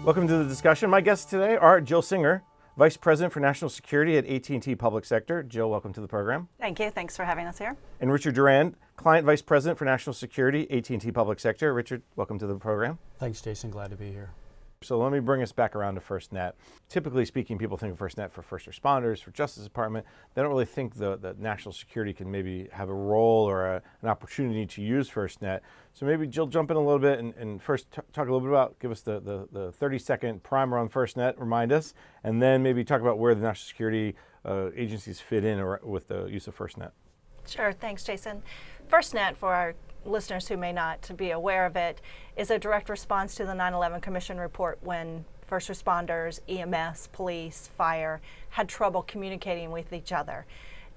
Welcome to the discussion. My guests today are Jill Singer, Vice President for National Security at AT&T Public Sector. Jill, welcome to the program. Thank you. Thanks for having us here. And Richard Durand, Client Vice President for National Security, AT&T Public Sector. Richard, welcome to the program. Thanks, Jason. Glad to be here. So let me bring us back around to FirstNet. Typically speaking, people think of FirstNet for first responders, for Justice Department. They don't really think that national security can maybe have a role or an opportunity to use FirstNet. So maybe Jill, jump in a little bit and first talk a little bit about, give us the 30-second primer on FirstNet, remind us, and then maybe talk about where the national security agencies fit in with the use of FirstNet. Sure. Thanks, Jason. FirstNet, for our listeners who may not be aware of it, is a direct response to the 9/11 Commission report when first responders, EMS, police, fire had trouble communicating with each other.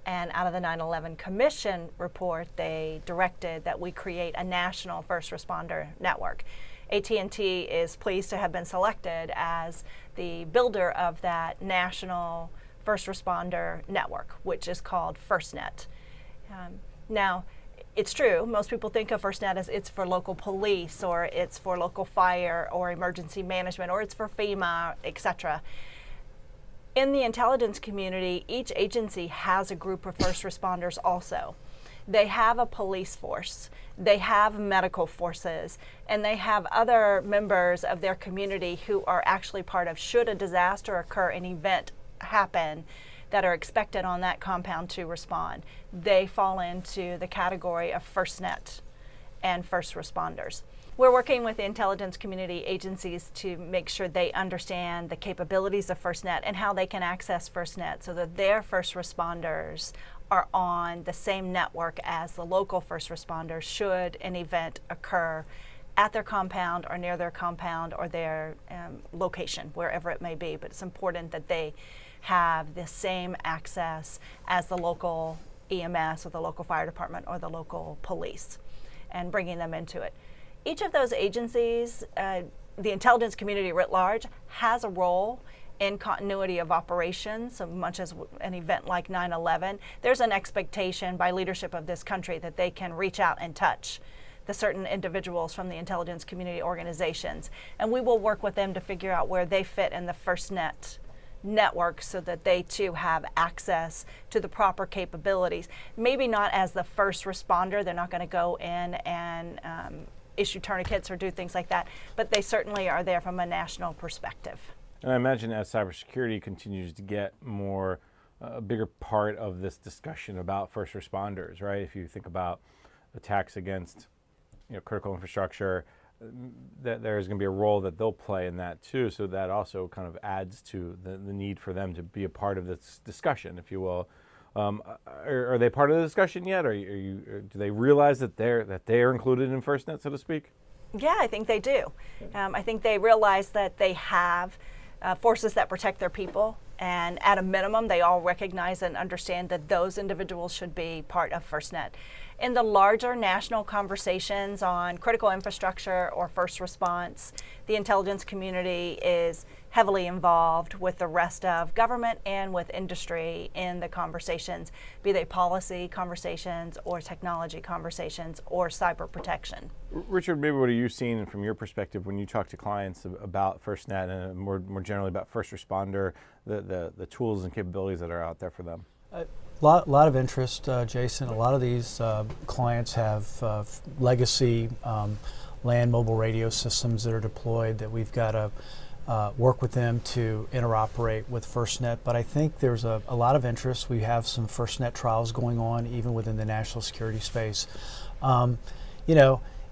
And out of the 9/11 Commission report, they directed that we create a national first responder network. AT&T is pleased to have been selected as the builder of that national first responder network, which is called FirstNet. Now, it's true, most people think of FirstNet as it's for local police, or it's for local fire, or emergency management, or it's for FEMA, etc. In the intelligence community, each agency has a group of first responders also. They have a police force, they have medical forces, and they have other members of their community who are actually part of, should a disaster occur, an event happen, that are expected on that compound to respond. They fall into the category of FirstNet and first responders. We're working with the intelligence community agencies to make sure they understand the capabilities of FirstNet and how they can access FirstNet so that their first responders are on the same network as the local first responders should an event occur at their compound or near their compound or their location, wherever it may be. But it's important that they have the same access as the local EMS or the local fire department or the local police, and bringing them into it. Each of those agencies, the intelligence community writ large, has a role in continuity of operations. So much as an event like 9/11, there's an expectation by leadership of this country that they can reach out and touch the certain individuals from the intelligence community organizations. And we will work with them to figure out where they fit in the FirstNet network so that they too have access to the proper capabilities. Maybe not as the first responder, they're not going to go in and issue tourniquets or do things like that, but they certainly are there from a national perspective. And I imagine as cybersecurity continues to get more, a bigger part of this discussion about first responders, right? If you think about attacks against critical infrastructure, that there's going to be a role that they'll play in that too. So that also kind of adds to the need for them to be a part of this discussion, if you will. Are they part of the discussion yet? Do they realize that they're included in FirstNet, so to speak? Yeah, I think they do. I think they realize that they have forces that protect their people, and at a minimum, they all recognize and understand that those individuals should be part of FirstNet. In the larger national conversations on critical infrastructure or first response, the intelligence community is heavily involved with the rest of government and with industry in the conversations, be they policy conversations or technology conversations or cyber protection. Richard, maybe what are you seeing from your perspective when you talk to clients about FirstNet and more generally about first responder, the tools and capabilities that are out there for them? A lot of interest, Jason. A lot of these clients have legacy land mobile radio systems that are deployed that we've got to work with them to interoperate with FirstNet. But I think there's a lot of interest. We have some FirstNet trials going on even within the national security space.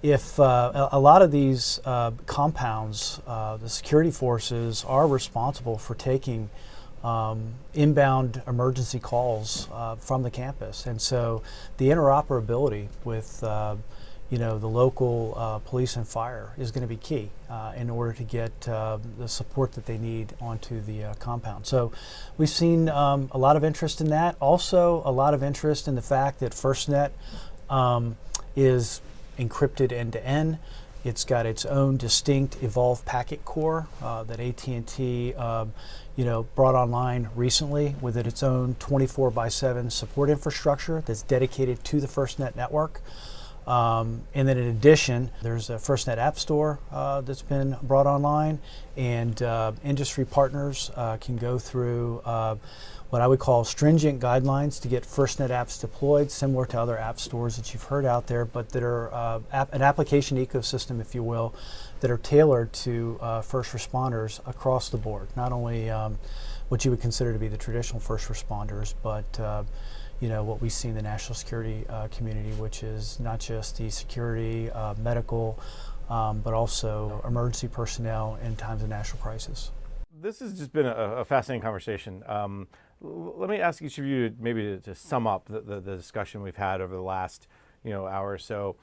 If a lot of these compounds, the security forces are responsible for taking inbound emergency calls from the campus, and so the interoperability with the local police and fire is going to be key in order to get the support that they need onto the compound. So we've seen a lot of interest in that. Also, a lot of interest in the fact that FirstNet is encrypted end-to-end. It's got its own distinct evolved packet core that AT&T brought online recently with its own 24/7 support infrastructure that's dedicated to the FirstNet network. And then in addition, there's a FirstNet App Store that's been brought online, and industry partners can go through what I would call stringent guidelines to get FirstNet apps deployed, similar to other app stores that you've heard out there, but that are an application ecosystem, if you will, that are tailored to first responders across the board. Not only what you would consider to be the traditional first responders, but what we see in the national security community, which is not just the security, medical, but also emergency personnel in times of national crisis. This has just been a fascinating conversation. Let me ask each of you to sum up the discussion we've had over the last hour or so.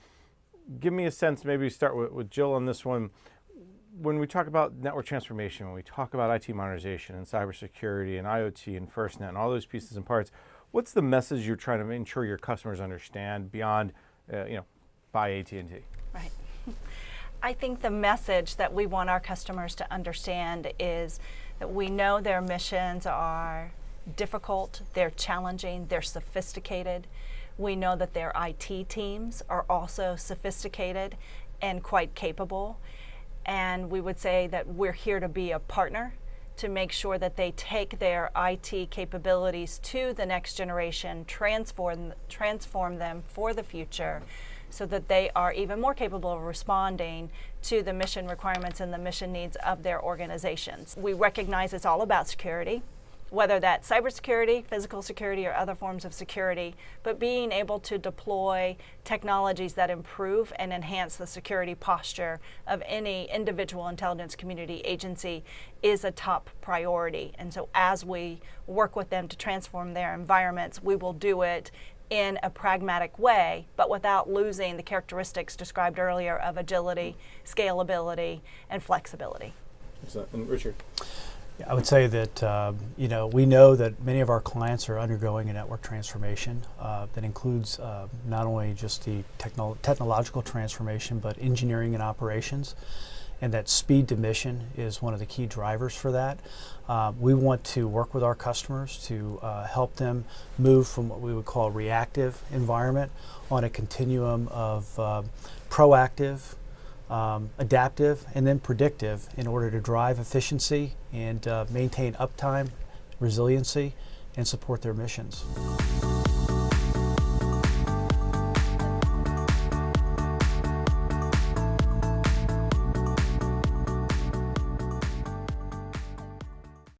Give me a sense, maybe start with Jill on this one. When we talk about network transformation, when we talk about IT modernization and cybersecurity and IoT and FirstNet and all those pieces and parts, what's the message you're trying to ensure your customers understand beyond, by AT&T? Right. I think the message that we want our customers to understand is that we know their missions are difficult, they're challenging, they're sophisticated. We know that their IT teams are also sophisticated and quite capable. And we would say that we're here to be a partner to make sure that they take their IT capabilities to the next generation, transform them for the future, so that they are even more capable of responding to the mission requirements and the mission needs of their organizations. We recognize it's all about security, whether that's cybersecurity, physical security, or other forms of security, but being able to deploy technologies that improve and enhance the security posture of any individual intelligence community agency is a top priority. And so as we work with them to transform their environments, we will do it in a pragmatic way, but without losing the characteristics described earlier of agility, scalability, and flexibility. And Richard? I would say that we know that many of our clients are undergoing a network transformation that includes not only just the technological transformation, but engineering and operations, and that speed to mission is one of the key drivers for that. We want to work with our customers to help them move from what we would call a reactive environment on a continuum of proactive, adaptive, and then predictive in order to drive efficiency and maintain uptime, resiliency, and support their missions.